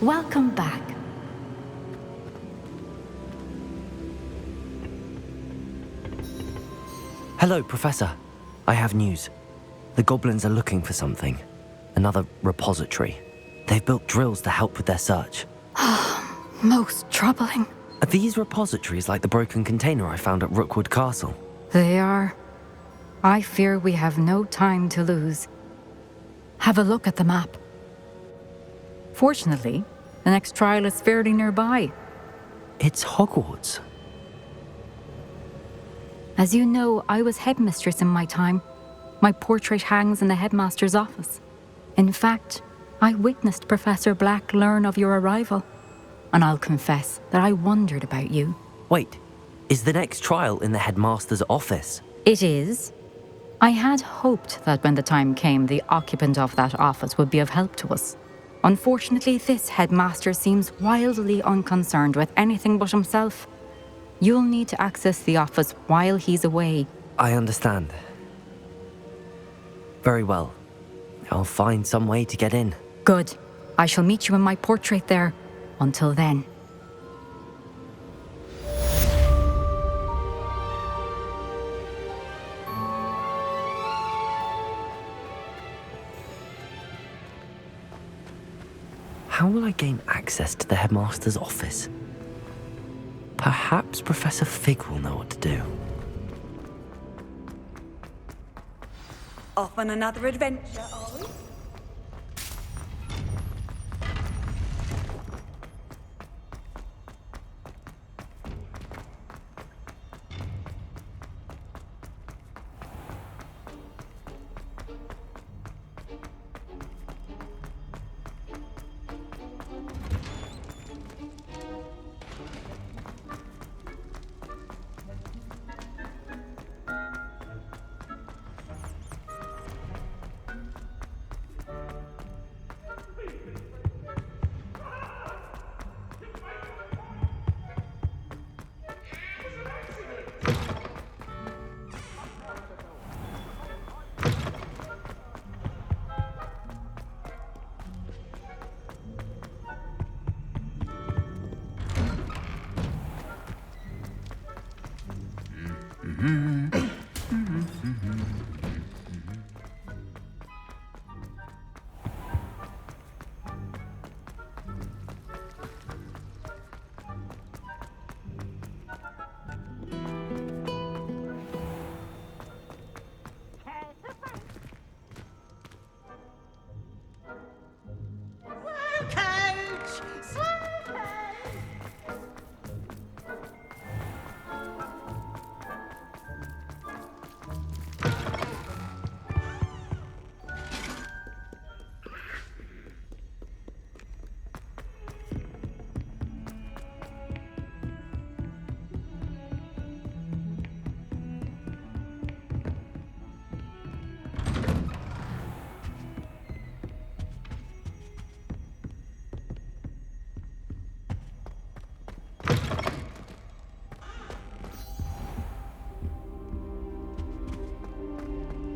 Welcome back. Hello, Professor. I have news. The goblins are looking for something. Another repository. They've built drills to help with their search. Most troubling. Are these repositories like the broken container I found at Rookwood Castle? They are. I fear we have no time to lose. Have a look at the map. Fortunately, the next trial is fairly nearby. It's Hogwarts. As you know, I was headmistress in my time. My portrait hangs in the headmaster's office. In fact, I witnessed Professor Black learn of your arrival. And I'll confess that I wondered about you. Wait, is the next trial in the headmaster's office? It is. I had hoped that when the time came, the occupant of that office would be of help to us. Unfortunately, this headmaster seems wildly unconcerned with anything but himself. You'll need to access the office while he's away. I understand. Very well. I'll find some way to get in. Good. I shall meet you in my portrait there. Until then. How will I gain access to the headmaster's office? Perhaps Professor Fig will know what to do. Off on another adventure, are we?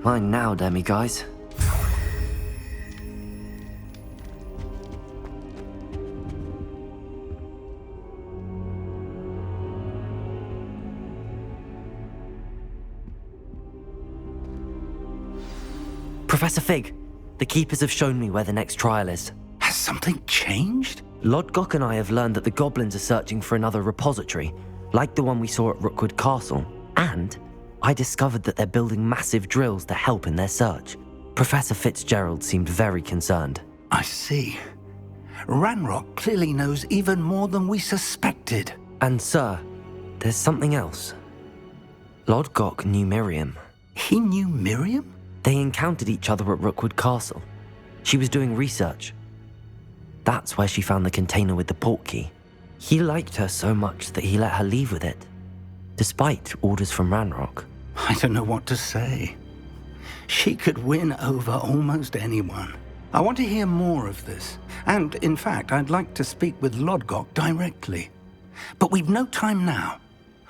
Mine now, demi-guys. Professor Fig, the Keepers have shown me where the next trial is. Has something changed? Lodgok and I have learned that the goblins are searching for another repository, like the one we saw at Rookwood Castle, and I discovered that they're building massive drills to help in their search. Professor Fitzgerald seemed very concerned. I see. Ranrock clearly knows even more than we suspected. And sir, there's something else. Lodgok knew Miriam. He knew Miriam? They encountered each other at Rookwood Castle. She was doing research. That's where she found the container with the portkey. He liked her so much that he let her leave with it, despite orders from Ranrock. I don't know what to say. She could win over almost anyone. I want to hear more of this. And, in fact, I'd like to speak with Lodgok directly. But we've no time now.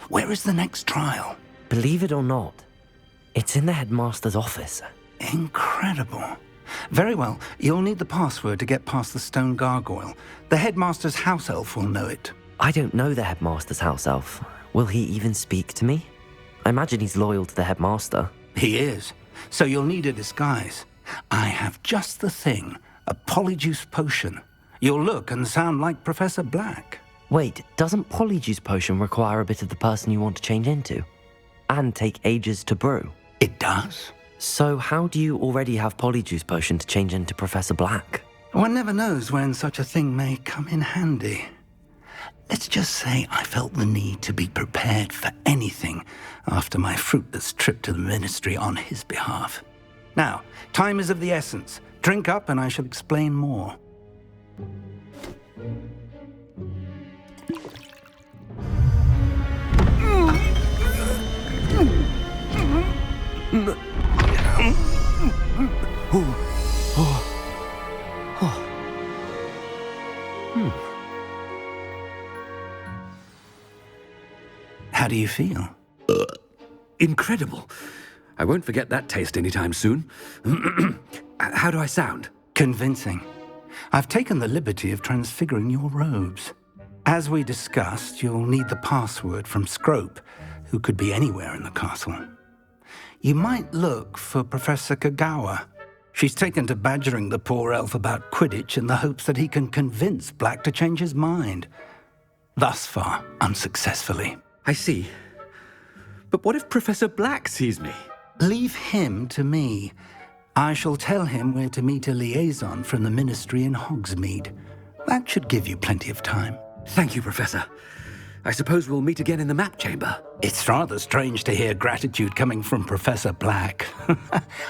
Where is the next trial? Believe it or not, it's in the headmaster's office. Incredible. Very well. You'll need the password to get past the stone gargoyle. The headmaster's house elf will know it. I don't know the headmaster's house elf. Will he even speak to me? I imagine he's loyal to the headmaster. He is. So you'll need a disguise. I have just the thing. A polyjuice potion. You'll look and sound like Professor Black. Wait, doesn't Polyjuice Potion require a bit of the person you want to change into? And take ages to brew? It does. So how do you already have Polyjuice Potion to change into Professor Black? One never knows when such a thing may come in handy. Let's just say I felt the need to be prepared for anything after my fruitless trip to the Ministry on his behalf. Now, time is of the essence. Drink up and I shall explain more. How do you feel? Incredible. I won't forget that taste anytime soon. How do I sound? Convincing. I've taken the liberty of transfiguring your robes. As we discussed, you'll need the password from Scrope, who could be anywhere in the castle. You might look for Professor Kagawa. She's taken to badgering the poor elf about Quidditch in the hopes that he can convince Black to change his mind. Thus far, unsuccessfully. I see. But what if Professor Black sees me? Leave him to me. I shall tell him where to meet a liaison from the Ministry in Hogsmeade. That should give you plenty of time. Thank you, Professor. I suppose we'll meet again in the map chamber. It's rather strange to hear gratitude coming from Professor Black.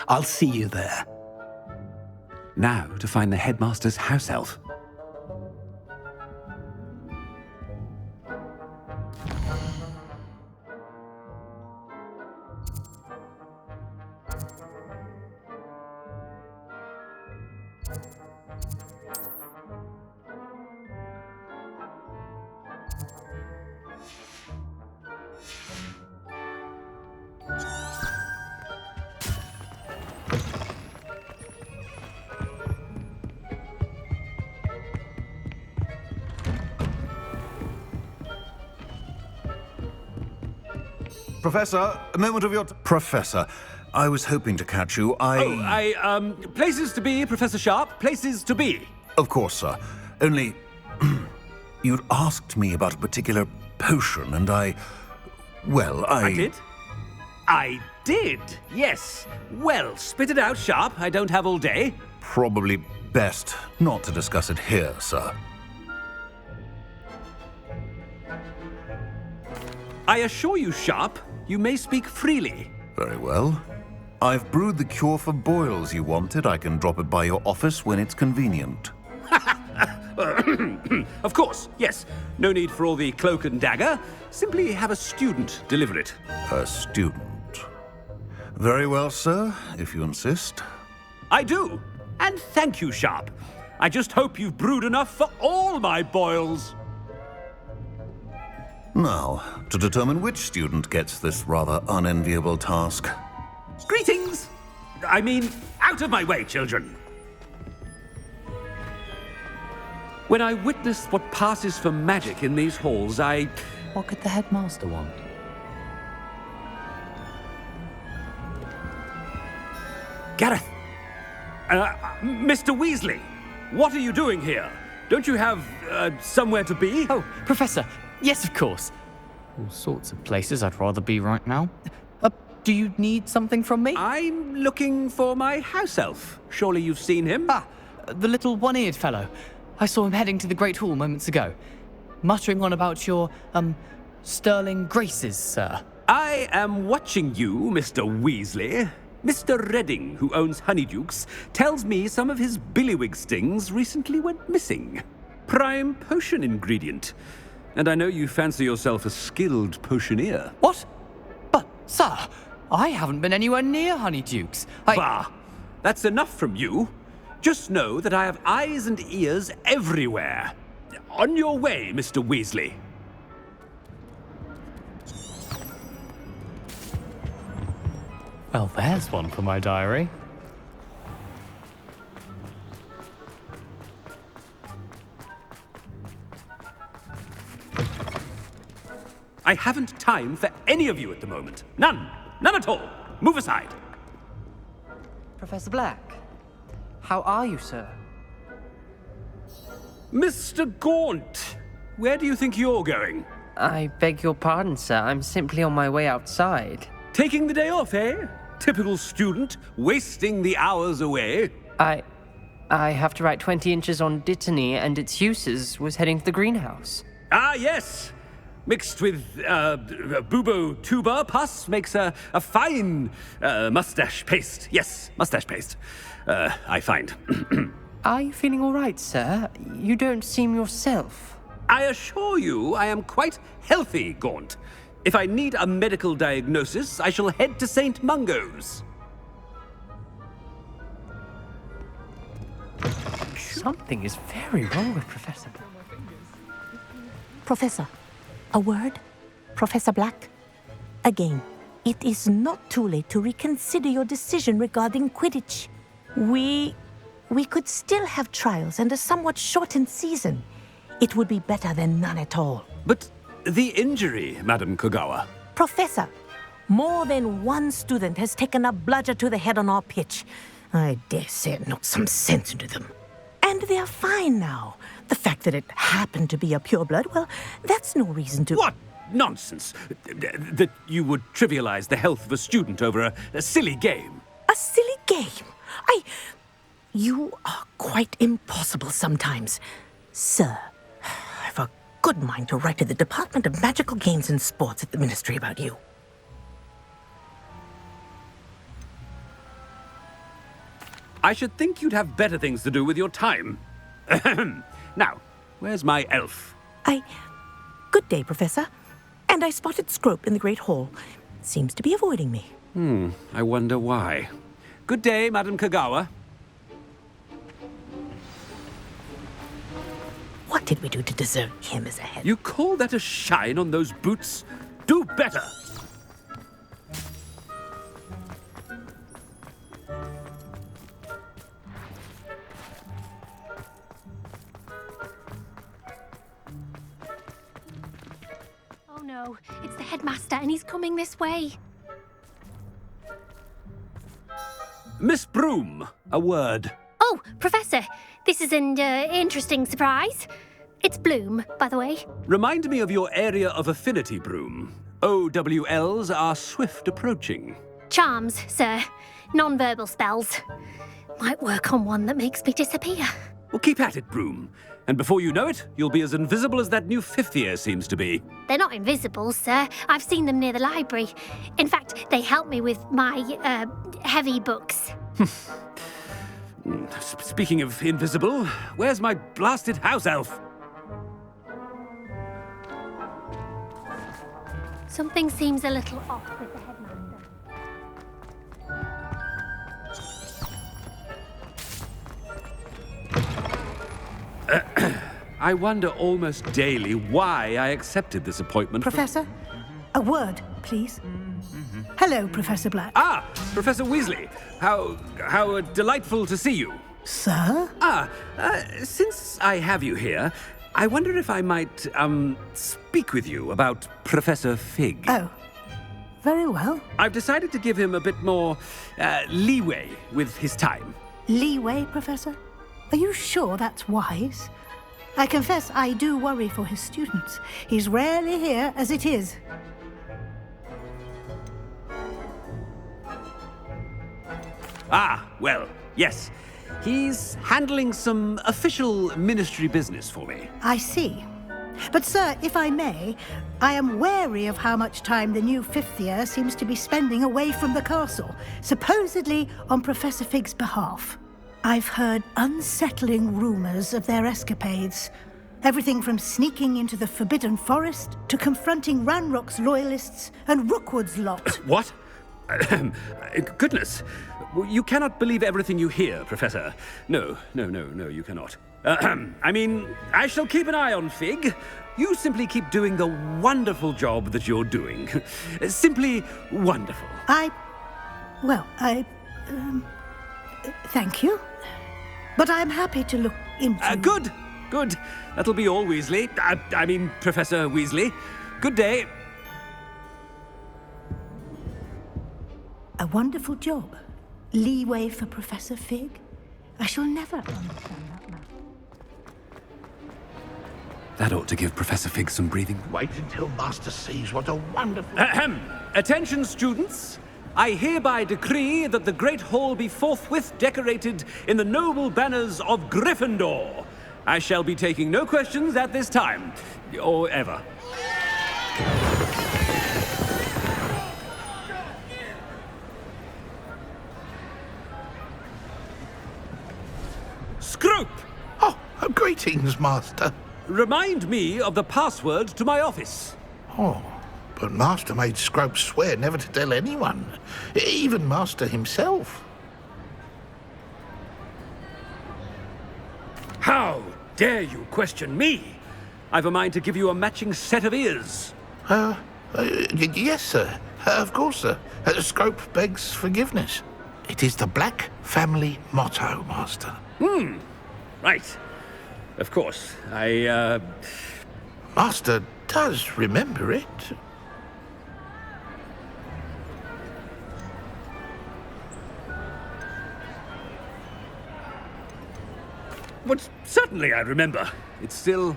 I'll see you there. Now to find the headmaster's house elf. Professor, a moment of your... Professor, I was hoping to catch you. Places to be, Professor Sharp, places to be. Of course, sir. Only... you'd asked me about a particular potion, and I did? I did, yes. Well, spit it out, Sharp. I don't have all day. Probably best not to discuss it here, sir. I assure you, Sharp, you may speak freely. Very well. I've brewed the cure for boils you wanted. I can drop it by your office when it's convenient. Of course, yes. No need for all the cloak and dagger. Simply have a student deliver it. A student. Very well, sir, if you insist. I do. And thank you, Sharp. I just hope you've brewed enough for all my boils. Now, to determine which student gets this rather unenviable task. Greetings! I mean, out of my way, children. When I witness what passes for magic in these halls, What could the headmaster want? Gareth! Mr. Weasley, what are you doing here? Don't you have, somewhere to be? Oh, Professor, yes, of course. All sorts of places I'd rather be right now. Do you need something from me? I'm looking for my house elf. Surely you've seen him? Ah, the little one-eared fellow. I saw him heading to the Great Hall moments ago, muttering on about your, sterling graces, sir. I am watching you, Mr. Weasley. Mr. Redding, who owns Honeydukes, tells me some of his billywig stings recently went missing. Prime potion ingredient. And I know you fancy yourself a skilled potioneer. What? But, sir, I haven't been anywhere near Honeydukes. Bah! That's enough from you. Just know that I have eyes and ears everywhere. On your way, Mr. Weasley. Well, there's one for my diary. I haven't time for any of you at the moment. None. None at all. Move aside. Professor Black, how are you, sir? Mr. Gaunt, where do you think you're going? I beg your pardon, sir. I'm simply on my way outside. Taking the day off, eh? Typical student, wasting the hours away. I have to write 20 inches on Dittany and its uses. Was heading to the greenhouse. Ah, yes. Mixed with bubo tuber pus makes a fine mustache paste. Yes, mustache paste. I find. Are you feeling all right, sir? You don't seem yourself. I assure you I am quite healthy, Gaunt. If I need a medical diagnosis, I shall head to St. Mungo's. Something is very wrong with Professor Black. Professor, a word? Professor Black? Again, it is not too late to reconsider your decision regarding Quidditch. We could still have trials and a somewhat shortened season. It would be better than none at all. But the injury, Madam Kogawa. Professor, more than one student has taken a bludger to the head on our pitch. I dare say it knocked some sense into them. And they're fine now. The fact that it happened to be a pureblood, well, that's no reason to... What nonsense! That you would trivialize the health of a student over a silly game. A silly game? You are quite impossible sometimes. Sir, I've a good mind to write to the Department of Magical Games and Sports at the Ministry about you. I should think you'd have better things to do with your time. Now, where's my elf? Good day, Professor. And I spotted Scrope in the Great Hall. Seems to be avoiding me. I wonder why. Good day, Madam Kogawa. What did we do to deserve him as a head? You call that a shine on those boots? Do better! Oh no, it's the headmaster and he's coming this way. Miss Broom, a word. Oh, Professor, this is an interesting surprise. It's Bloom, by the way. Remind me of your area of affinity, Broom. OWLs are swift approaching. Charms, sir. Non-verbal spells. Might work on one that makes me disappear. Well, keep at it, Broom. And before you know it, you'll be as invisible as that new fifth year seems to be. They're not invisible, sir. I've seen them near the library. In fact, they help me with my, heavy books. Speaking of invisible, where's my blasted house elf? Something seems a little off with the headmaster. I wonder almost daily why I accepted this appointment. Professor, a word, please. Hello, Professor Black. Ah, Professor Weasley. How delightful to see you. Sir? Since I have you here, I wonder if I might, speak with you about Professor Fig. Oh, very well. I've decided to give him a bit more, leeway with his time. Leeway, Professor? Are you sure that's wise? I confess I do worry for his students. He's rarely here as it is. Ah, well, yes. He's handling some official ministry business for me. I see. But, sir, if I may, I am wary of how much time the new fifth year seems to be spending away from the castle, supposedly on Professor Fig's behalf. I've heard unsettling rumors of their escapades. Everything from sneaking into the Forbidden Forest to confronting Ranrock's loyalists and Rookwood's lot. What? Goodness. You cannot believe everything you hear, Professor. No, you cannot. I mean, I shall keep an eye on Fig. You simply keep doing the wonderful job that you're doing. Simply wonderful. Thank you. But I'm happy to look into... Good. That'll be all, Weasley. I mean, Professor Weasley. Good day. A wonderful job. Leeway for Professor Fig. I shall never understand that man. That ought to give Professor Fig some breathing. Wait until Master sees what a wonderful... Attention, students. I hereby decree that the Great Hall be forthwith decorated in the noble banners of Gryffindor. I shall be taking no questions at this time, or ever. Scrope! Oh, greetings, Master. Remind me of the password to my office. Oh, but Master made Scrope swear never to tell anyone, even Master himself. How dare you question me? I've a mind to give you a matching set of ears. Yes, sir. Of course, sir. Scrope begs forgiveness. It is the Black family motto, Master. Right. Of course. Master does remember it. But certainly I remember. It's still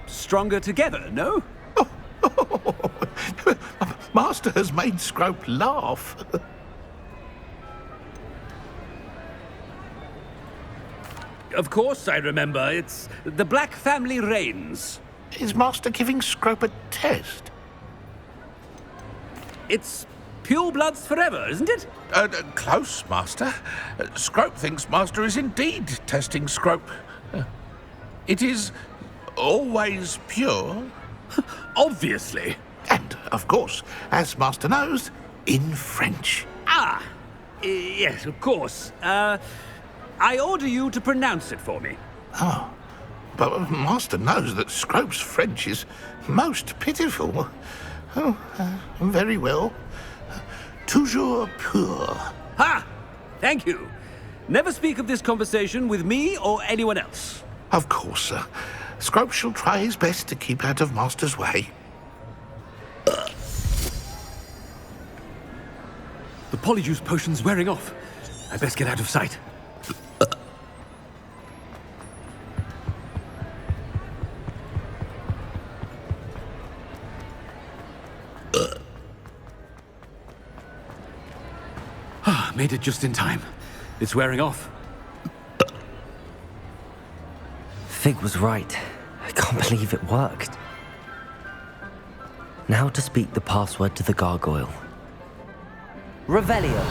stronger together, no? Master has made Scrope laugh. Of course I remember. It's the Black family reigns. Is Master giving Scrope a test? It's purebloods forever, isn't it? Close, Master. Scrope thinks Master is indeed testing Scrope. It is always pure. Obviously. And, of course, as Master knows, in French. Yes, of course. I order you to pronounce it for me. Oh, but Master knows that Scrope's French is most pitiful. Oh, very well. Toujours pur. Ha! Thank you. Never speak of this conversation with me or anyone else. Of course, sir. Scrope shall try his best to keep out of Master's way. The polyjuice potion's wearing off. I best get out of sight. Made it just in time. It's wearing off. Fig was right. I can't believe it worked. Now to speak the password to the gargoyle. Revelio.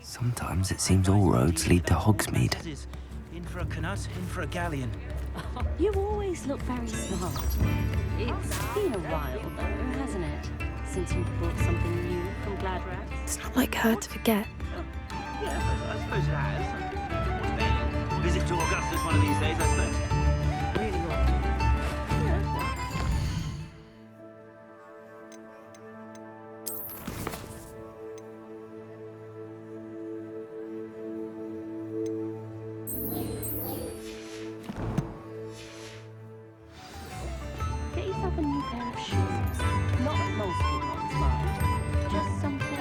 Sometimes it seems all roads lead to Hogsmeade. In for a canut, in for a galleon. You always look very smart. It's been a while, though, hasn't it? Since you brought something new from Gladrags? It's not like her to forget. Yeah, I suppose it has. Visit to Augustus one of these days, I suppose. Really ought to. Get yourself a new pair of shoes. Not upholstered ones, mind. Just something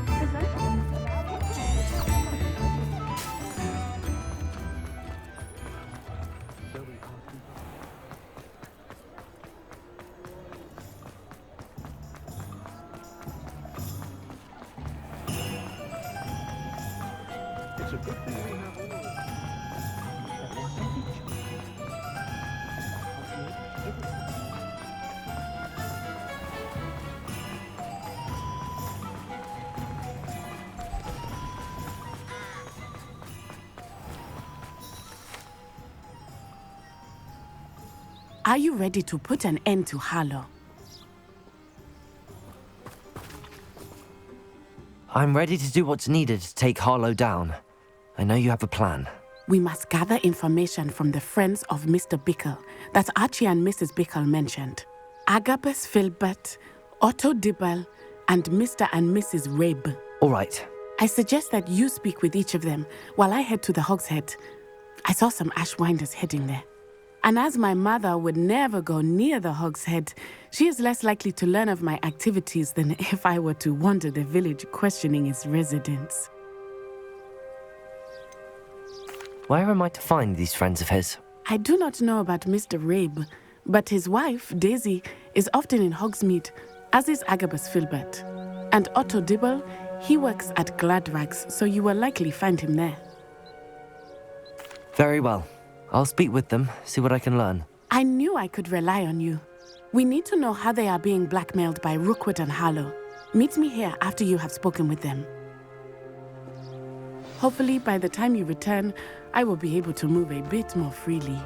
presentable. It's a good thing we have all. Are you ready to put an end to Harlow? I'm ready to do what's needed to take Harlow down. I know you have a plan. We must gather information from the friends of Mr. Bickle that Archie and Mrs. Bickle mentioned. Agabus Filbert, Otto Dibble, and Mr. and Mrs. Rabe. All right. I suggest that you speak with each of them while I head to the Hogshead. I saw some Ashwinders heading there. And as my mother would never go near the Hogshead, she is less likely to learn of my activities than if I were to wander the village questioning its residents. Where am I to find these friends of his? I do not know about Mr. Rabe, but his wife, Daisy, is often in Hogsmeade, as is Agabus Filbert. And Otto Dibble, he works at Gladrags, so you will likely find him there. Very well. I'll speak with them, see what I can learn. I knew I could rely on you. We need to know how they are being blackmailed by Rookwood and Harlow. Meet me here after you have spoken with them. Hopefully, by the time you return, I will be able to move a bit more freely.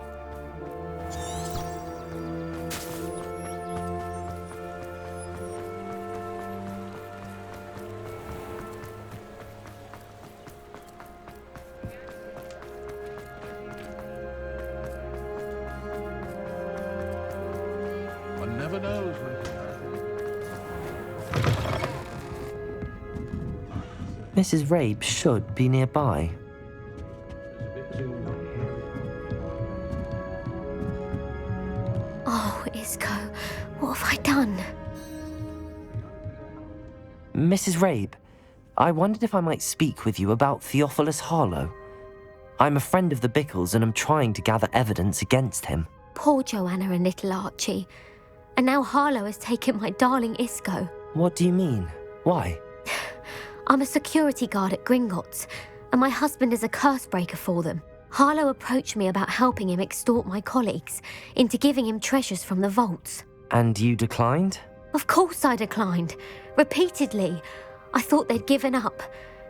One never knows when. Mrs. Rabe should be nearby. Oh, Isco, what have I done? Mrs. Rabe, I wondered if I might speak with you about Theophilus Harlow. I'm a friend of the Bickles and I'm trying to gather evidence against him. Poor Joanna and little Archie. And now Harlow has taken my darling Isco. What do you mean? Why? I'm a security guard at Gringotts, and my husband is a curse breaker for them. Harlow approached me about helping him extort my colleagues into giving him treasures from the vaults. And you declined? Of course I declined. Repeatedly. I thought they'd given up,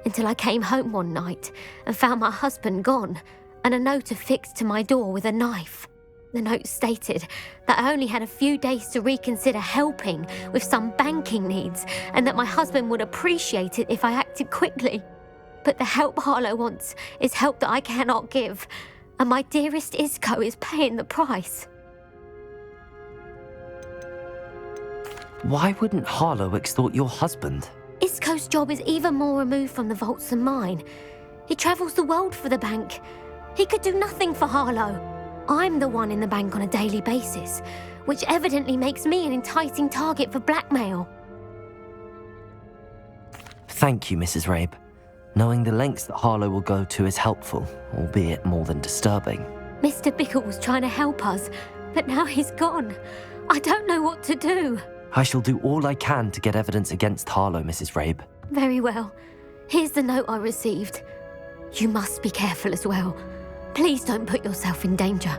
until I came home one night and found my husband gone, and a note affixed to my door with a knife. The note stated that I only had a few days to reconsider helping with some banking needs, and that my husband would appreciate it if I acted quickly. But the help Harlow wants is help that I cannot give, and my dearest Isco is paying the price. Why wouldn't Harlow extort your husband? Isco's job is even more removed from the vaults than mine. He travels the world for the bank. He could do nothing for Harlow. I'm the one in the bank on a daily basis, which evidently makes me an enticing target for blackmail. Thank you, Mrs. Rabe. Knowing the lengths that Harlow will go to is helpful, albeit more than disturbing. Mr. Bickle was trying to help us, but now he's gone. I don't know what to do. I shall do all I can to get evidence against Harlow, Mrs. Rabe. Very well. Here's the note I received. You must be careful as well. Please don't put yourself in danger.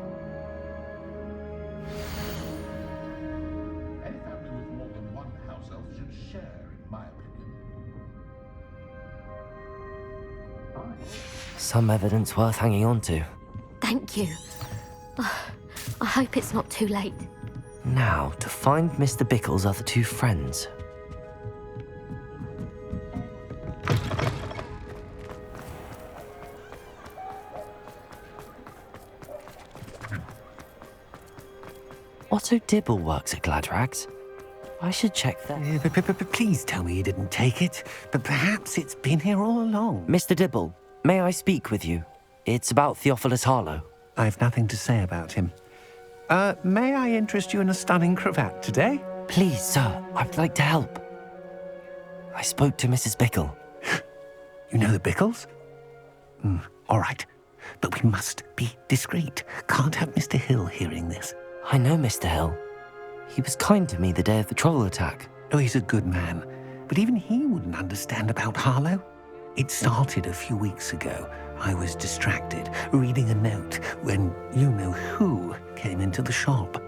Any family with more than one house elf should share, in my opinion. Some evidence worth hanging on to. Thank you. I hope it's not too late. Now, to find Mr. Bickle's other two friends. Otto Dibble works at Gladrags. I should check that. Please tell me you didn't take it, but perhaps it's been here all along. Mr. Dibble, may I speak with you? It's about Theophilus Harlow. I've nothing to say about him. May I interest you in a stunning cravat today? Please, sir, I'd like to help. I spoke to Mrs. Bickle. You know the Bickles? All right, but we must be discreet. Can't have Mr. Hill hearing this. I know Mr. Hill. He was kind to me the day of the troll attack. Oh, he's a good man, but even he wouldn't understand about Harlow. It started a few weeks ago. I was distracted, reading a note, when you-know-who came into the shop.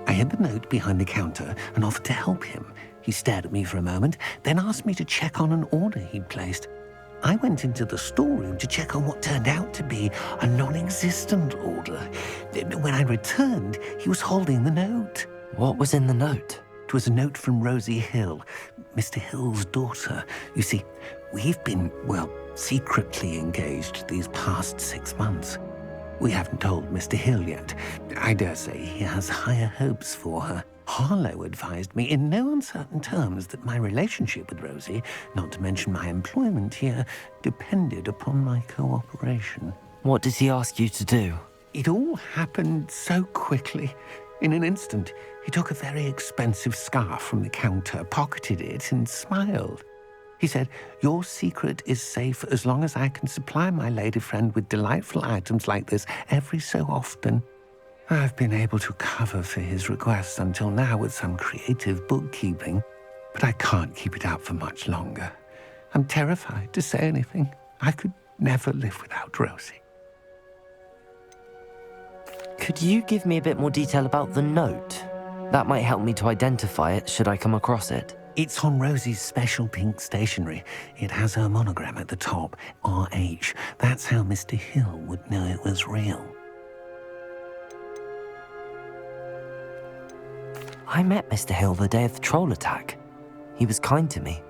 I hid the note behind the counter and offered to help him. He stared at me for a moment, then asked me to check on an order he'd placed. I went into the storeroom to check on what turned out to be a non-existent order. When I returned, he was holding the note. What was in the note? It was a note from Rosie Hill, Mr. Hill's daughter. You see, we've been, secretly engaged these past 6 months. We haven't told Mr. Hill yet. I dare say he has higher hopes for her. Harlow advised me in no uncertain terms that my relationship with Rosie, not to mention my employment here, depended upon my cooperation. What did he ask you to do? It all happened so quickly. In an instant, he took a very expensive scarf from the counter, pocketed it, and smiled. He said, "Your secret is safe as long as I can supply my lady friend with delightful items like this every so often." I've been able to cover for his requests until now with some creative bookkeeping, but I can't keep it up for much longer. I'm terrified to say anything. I could never live without Rosie. Could you give me a bit more detail about the note? That might help me to identify it should I come across it. It's on Rosie's special pink stationery. It has her monogram at the top, RH. That's how Mr. Hill would know it was real. I met Mr. Hill the day of the troll attack. He was kind to me.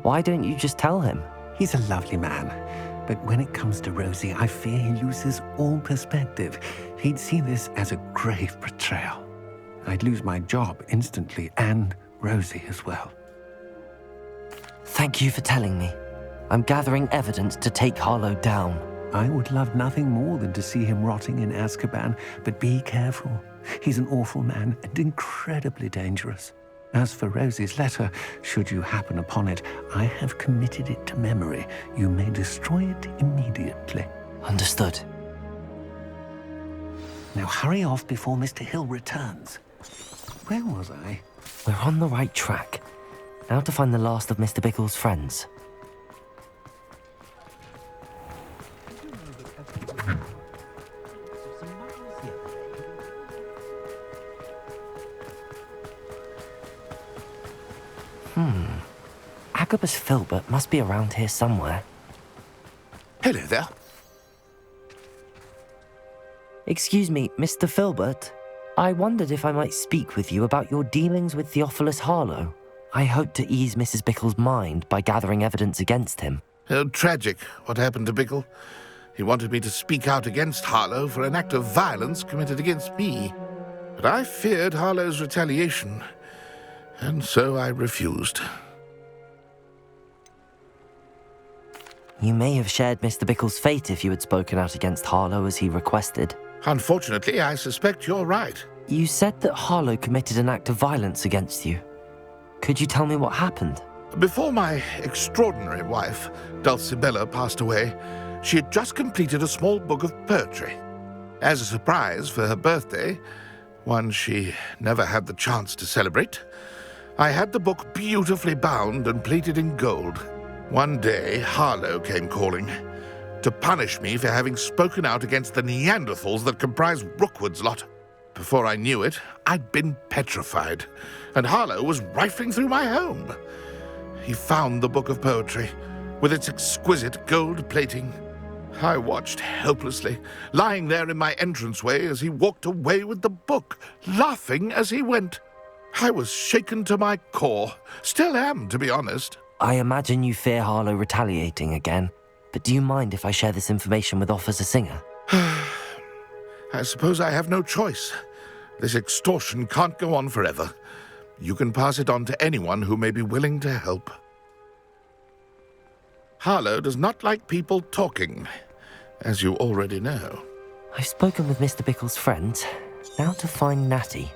Why don't you just tell him? He's a lovely man, but when it comes to Rosie, I fear he loses all perspective. He'd see this as a grave betrayal. I'd lose my job instantly, and Rosie as well. Thank you for telling me. I'm gathering evidence to take Harlow down. I would love nothing more than to see him rotting in Azkaban, but be careful. He's an awful man and incredibly dangerous. As for Rosie's letter, should you happen upon it, I have committed it to memory. You may destroy it immediately. Understood. Now hurry off before Mr. Hill returns. Where was I? We're on the right track. Now to find the last of Mr. Bickle's friends. Agabus Filbert must be around here somewhere. Hello there. Excuse me, Mr. Filbert. I wondered if I might speak with you about your dealings with Theophilus Harlow. I hope to ease Mrs. Bickle's mind by gathering evidence against him. Tragic, what happened to Bickle. He wanted me to speak out against Harlow for an act of violence committed against me. But I feared Harlow's retaliation, and so I refused. You may have shared Mr. Bickle's fate if you had spoken out against Harlow as he requested. Unfortunately, I suspect you're right. You said that Harlow committed an act of violence against you. Could you tell me what happened? Before my extraordinary wife, Dulcibella, passed away, she had just completed a small book of poetry. As a surprise for her birthday, one she never had the chance to celebrate, I had the book beautifully bound and plated in gold. One day, Harlow came calling to punish me for having spoken out against the Neanderthals that comprise Rookwood's lot. Before I knew it, I'd been petrified, and Harlow was rifling through my home. He found the book of poetry, with its exquisite gold plating. I watched helplessly, lying there in my entranceway as he walked away with the book, laughing as he went. I was shaken to my core. Still am, to be honest. I imagine you fear Harlow retaliating again, but do you mind if I share this information with Officer Singer? I suppose I have no choice. This extortion can't go on forever. You can pass it on to anyone who may be willing to help. Harlow does not like people talking, as you already know. I've spoken with Mr. Bickle's friends. Now to find Natty.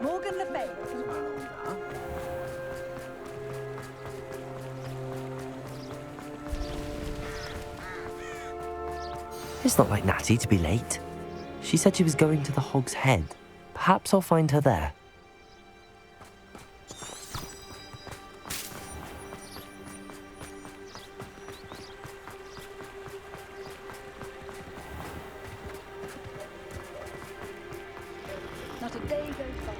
Morgan Le Fay. It's not like Natty to be late. She said she was going to the Hog's Head. Perhaps I'll find her there. Not a day goes by.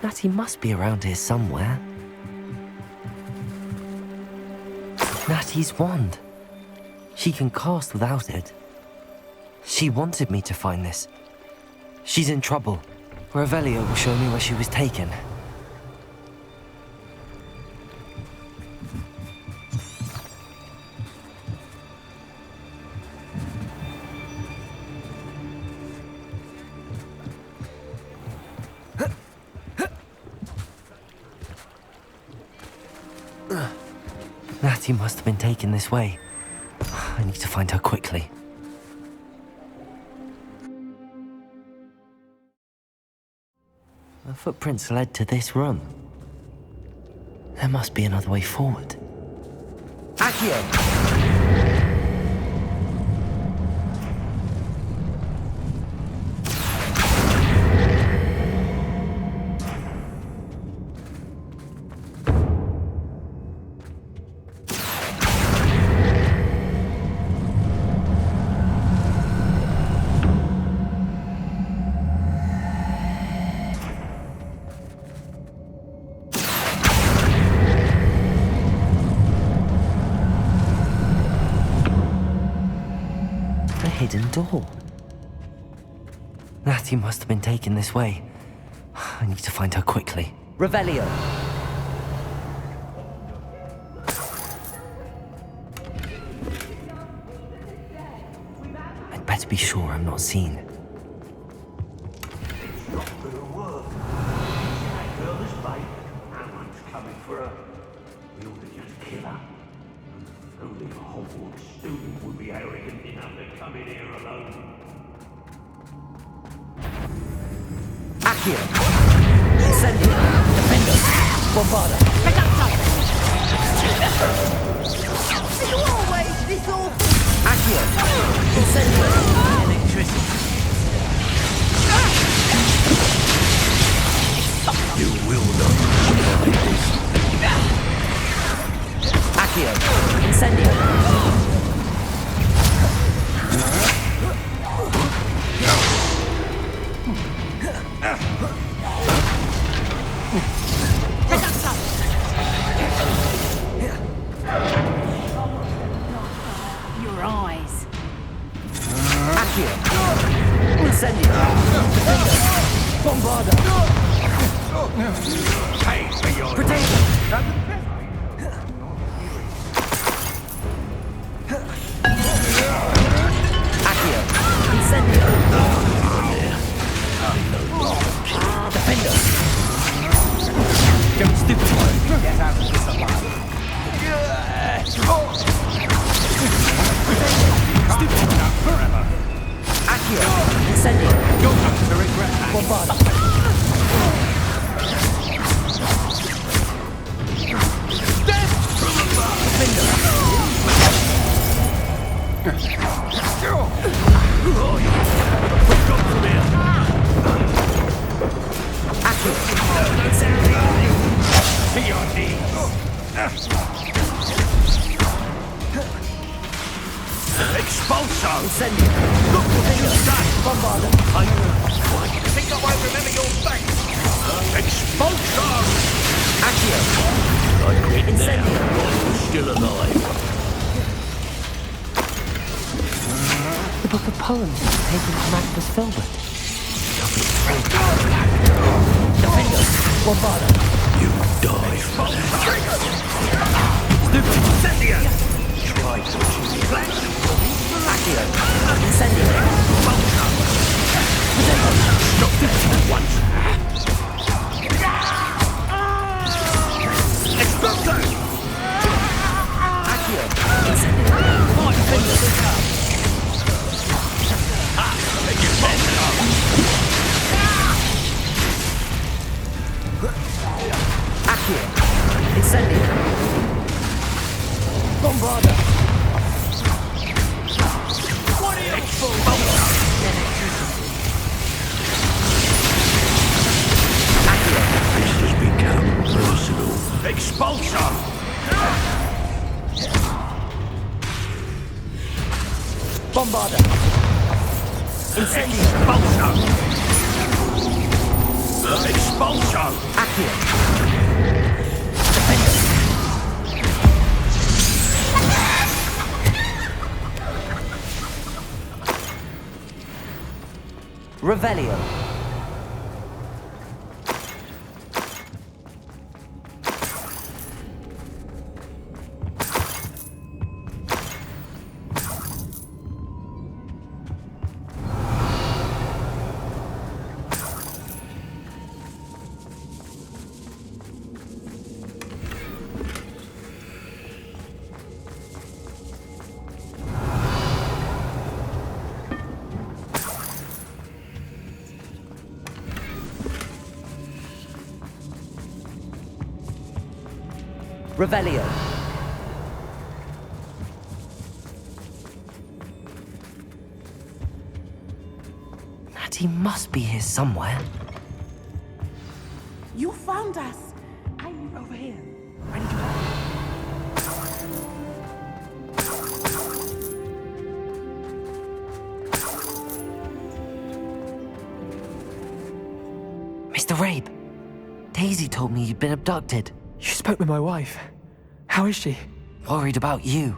Natty must be around here somewhere. Natty's wand. She can cast without it. She wanted me to find this. She's in trouble. Revelio will show me where she was taken. Natty must have been taken this way. I need to find her quickly. The footprints led to this room. There must be another way forward. Accio! Hidden door. Natty must have been taken this way. I need to find her quickly. Revelio! I'd better be sure I'm not seen. We ought to just kill her. Only a Hogwarts student would be arrogant enough to come in here alone. Accio! Incendio! Defendo! Bombarda! Are you always this awful? Accio! Incendio! Electricity! You will not survive this. Accio! Incendio! Your eyes. Accio! Incendio! Defendo! Bombarda! Pay for your... Potato! Accio! Incendio! Defendo! Don't stupefy. Get out of this alive. Stupid not forever. Accio! Incendio! You're going to regret that. Bombarda! your knees. Expulso! Incendio! Look what you've done! Bombarda! I think I won't remember your face! Expulso! Accio! I quit now. Incendio! While you're still alive. The book of poems taken from Magnus Filbert. Defender! Bombarda! You die for that. Stupid! Incendio! Try touching me. Accio! Incendio! Stop that at once! Expulso! Accio! Incendio! Fight fingers! Accio! Incendio! Bombarda! What are you for? This has become personal. Expulso! Bombarda! Incendio! Expulso! Expulso! Accio! Revelio. Revelio. Natty must be here somewhere. You found us. I'm over here. Ready to go. Mr. Rabe, Daisy told me you'd been abducted. You spoke with my wife. How is she? Worried about you.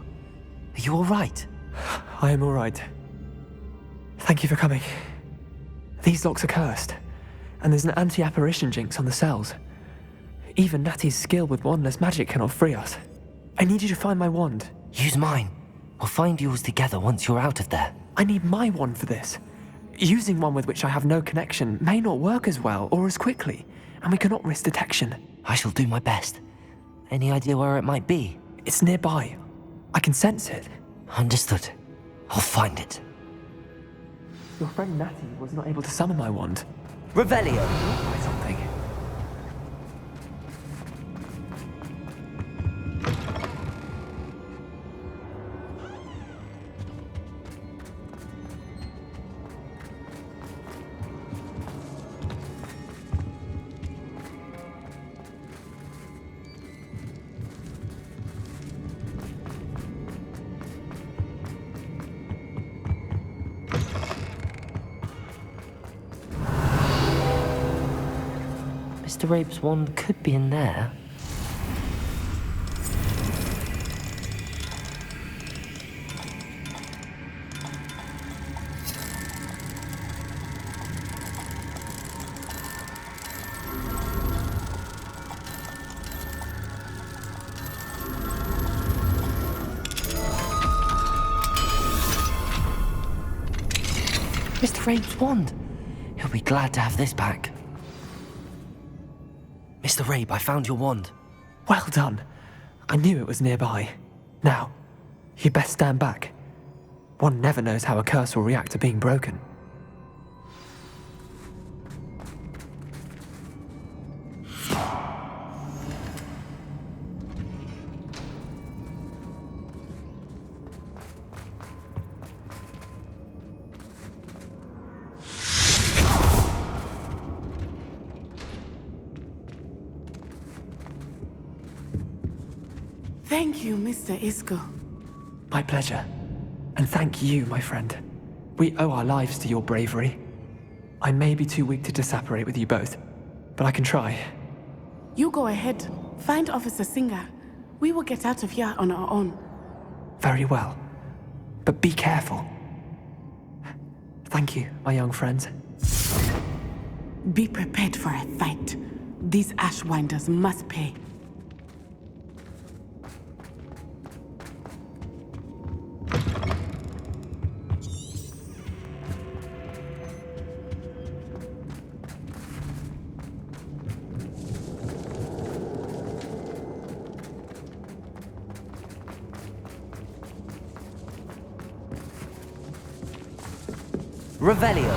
Are you all right? I am all right. Thank you for coming. These locks are cursed, and there's an anti-apparition jinx on the cells. Even Natty's skill with wandless magic cannot free us. I need you to find my wand. Use mine. We'll find yours together once you're out of there. I need my wand for this. Using one with which I have no connection may not work as well or as quickly, and we cannot risk detection. I shall do my best. Any idea where it might be? It's nearby. I can sense it. Understood. I'll find it. Your friend Natty was not able to summon my wand. Revelio! Try something. Mr. Rabe's wand could be in there. Mr. Rabe's wand. He'll be glad to have this back. Mr. Rabe, I found your wand. Well done. I knew it was nearby. Now, you best stand back. One never knows how a curse will react to being broken. Thank you, Mr. Isco. My pleasure. And thank you, my friend. We owe our lives to your bravery. I may be too weak to disapparate with you both, but I can try. You go ahead. Find Officer Singer. We will get out of here on our own. Very well. But be careful. Thank you, my young friends. Be prepared for a fight. These Ashwinders must pay. Revelio.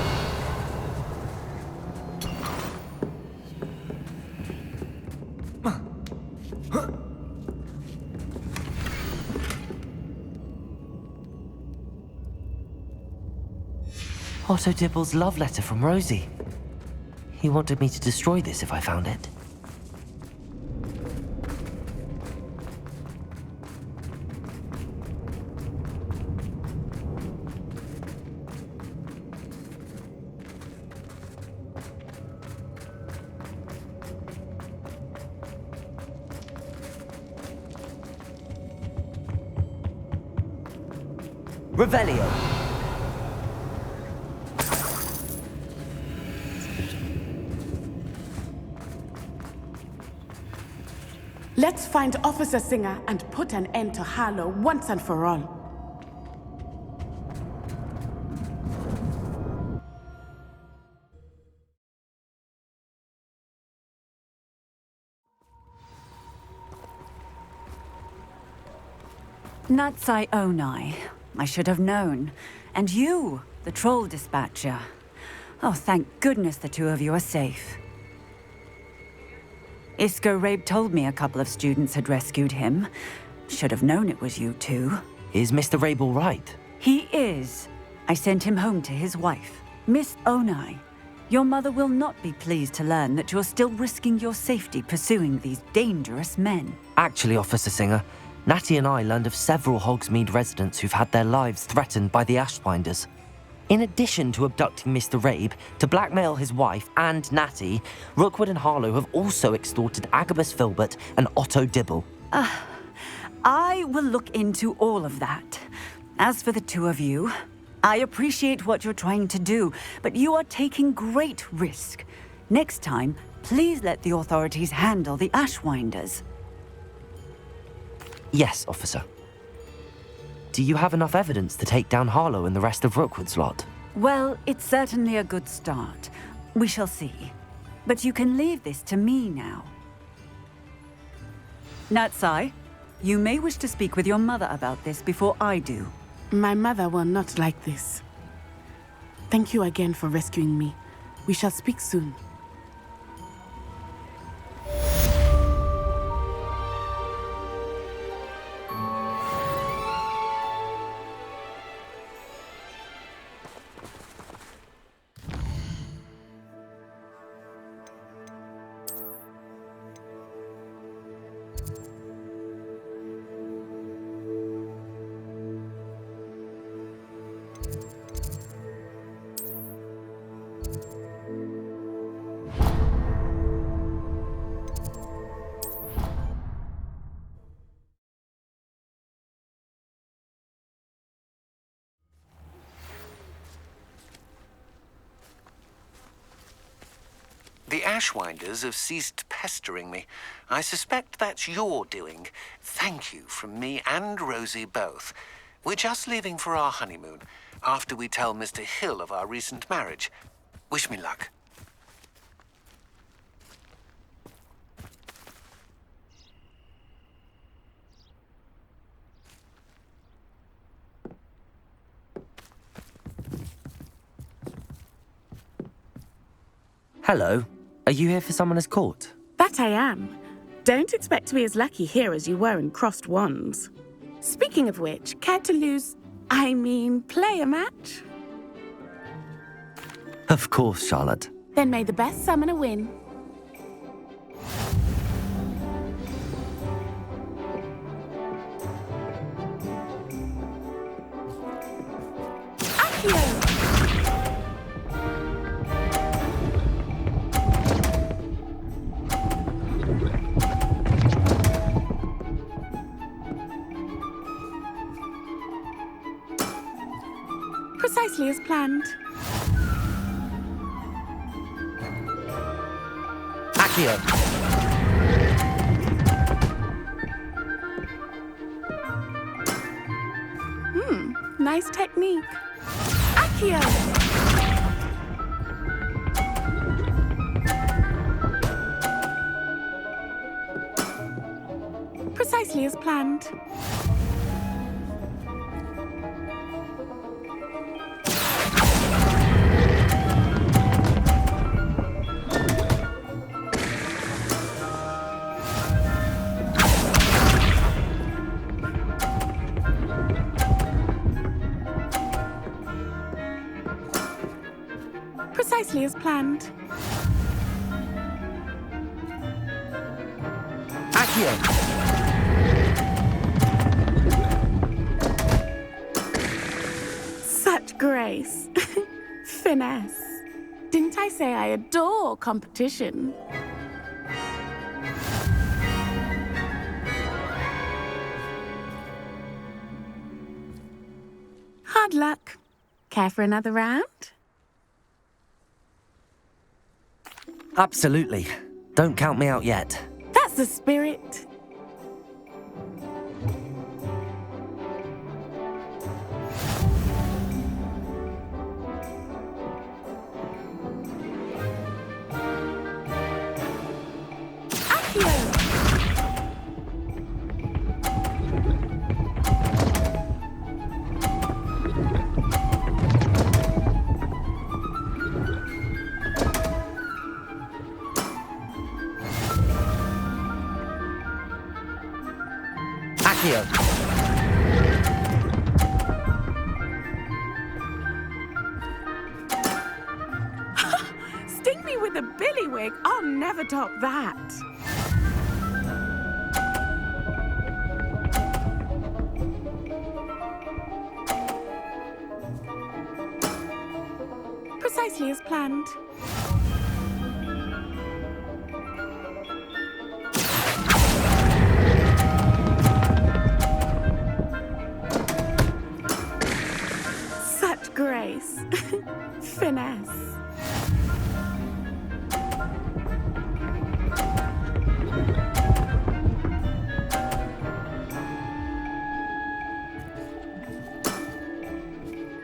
Otto Dibble's love letter from Rosie. He wanted me to destroy this if I found it. Revelio. Let's find Officer Singer and put an end to Harlow once and for all. Natsai Onai. I should have known. And you, the troll dispatcher. Oh, thank goodness the two of you are safe. Isco Rabe told me a couple of students had rescued him. Should have known it was you two. Is Mr. Rabe all right? He is. I sent him home to his wife. Miss Onai, your mother will not be pleased to learn that you're still risking your safety pursuing these dangerous men. Actually, Officer Singer, Natty and I learned of several Hogsmeade residents who've had their lives threatened by the Ashwinders. In addition to abducting Mr. Rabe to blackmail his wife and Natty, Rookwood and Harlow have also extorted Agabus Filbert and Otto Dibble. I will look into all of that. As for the two of you, I appreciate what you're trying to do, but you are taking great risk. Next time, please let the authorities handle the Ashwinders. Yes, officer. Do you have enough evidence to take down Harlow and the rest of Rookwood's lot? Well, it's certainly a good start. We shall see. But you can leave this to me now. Natsai, you may wish to speak with your mother about this before I do. My mother will not like this. Thank you again for rescuing me. We shall speak soon. The Ashwinders have ceased pestering me. I suspect that's your doing. Thank you from me and Rosie both. We're just leaving for our honeymoon, after we tell Mr. Hill of our recent marriage. Wish me luck. Hello. Are you here for Summoner's Court? That I am. Don't expect to be as lucky here as you were in Crossed Wands. Speaking of which, care to play a match? Of course, Charlotte. Then may the best summoner win. Precisely as planned. Accio! Nice technique. Accio! Precisely as planned. Precisely as planned. Accio! Such grace. Finesse. Didn't I say I adore competition? Hard luck. Care for another round? Absolutely. Don't count me out yet. That's the spirit. Accio! Sting me with a billywig. I'll never top that. Precisely as planned. Such grace. Finesse.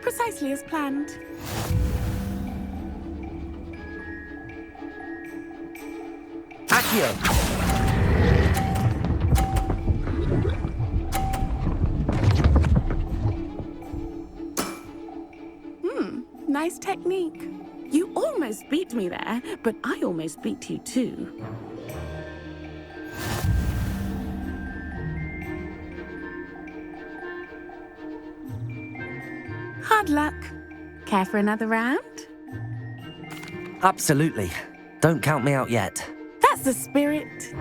Precisely as planned. Accio! Nice technique. You almost beat me there, but I almost beat you too. Hard luck. Care for another round? Absolutely. Don't count me out yet. That's the spirit.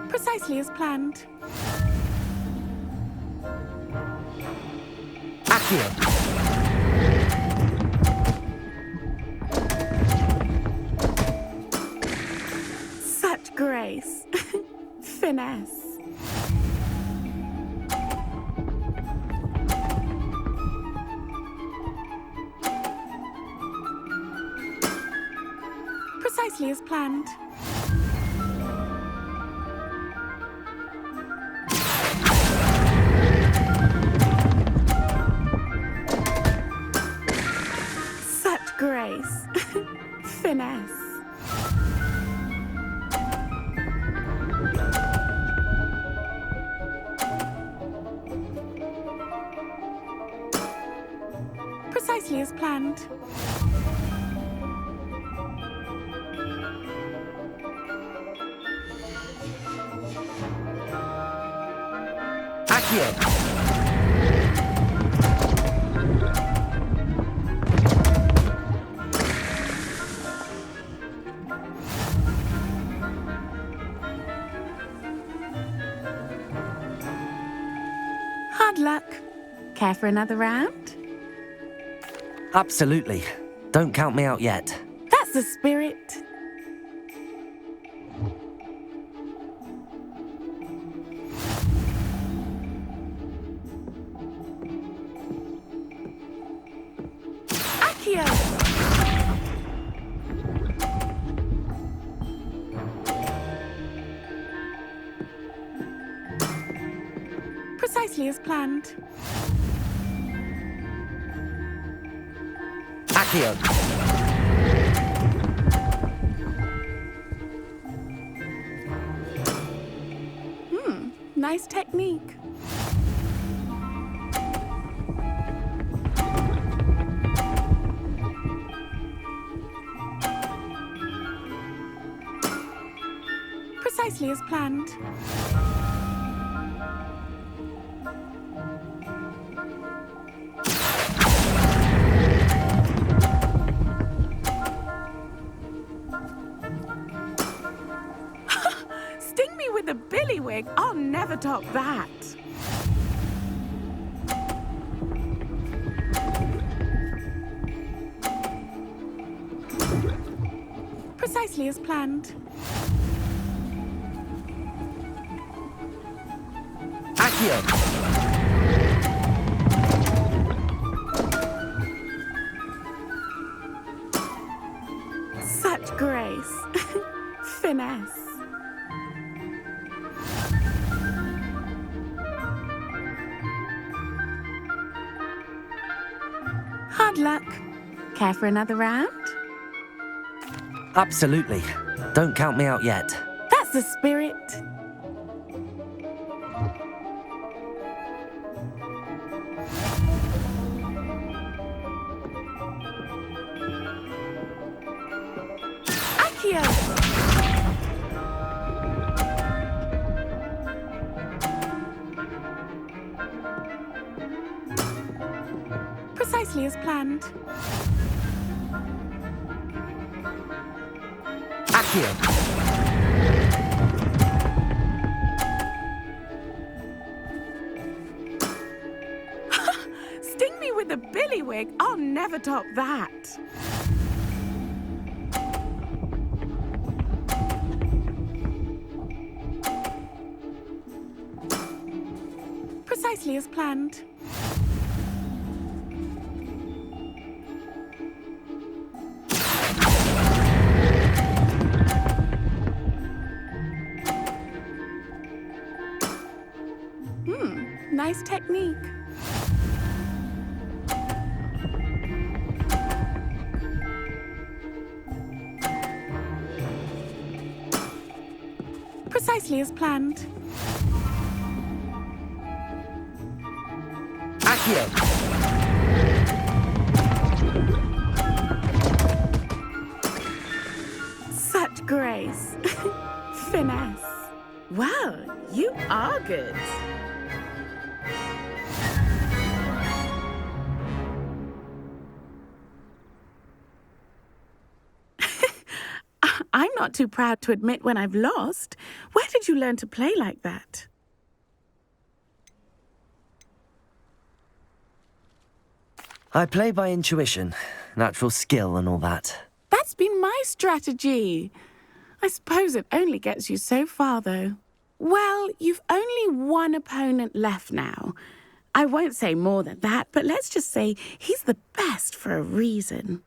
Precisely as planned. Accio! Such grace. Finesse. Precisely as planned. Such grace. Finesse. Precisely as planned. Accio! Hard luck. Care for another round? Absolutely. Don't count me out yet. That's the spirit. Accio! Precisely as planned. Accio! Nice technique. Precisely as planned. Sting me with a billywig. I'll never top that. Precisely as planned. Accio! Such grace. Finesse. Hard luck. Care for another round? Absolutely. Don't count me out yet. That's the spirit. Accio! Precisely as planned. Accio! Sting me with a billywig. I'll never top that. Precisely as planned. Nice technique. Precisely as planned. Accio! Such grace. Finesse. Well, you are good. I'm not too proud to admit when I've lost. Where did you learn to play like that? I play by intuition, natural skill and all that. That's been my strategy. I suppose it only gets you so far, though. Well, you've only one opponent left now. I won't say more than that, but let's just say he's the best for a reason.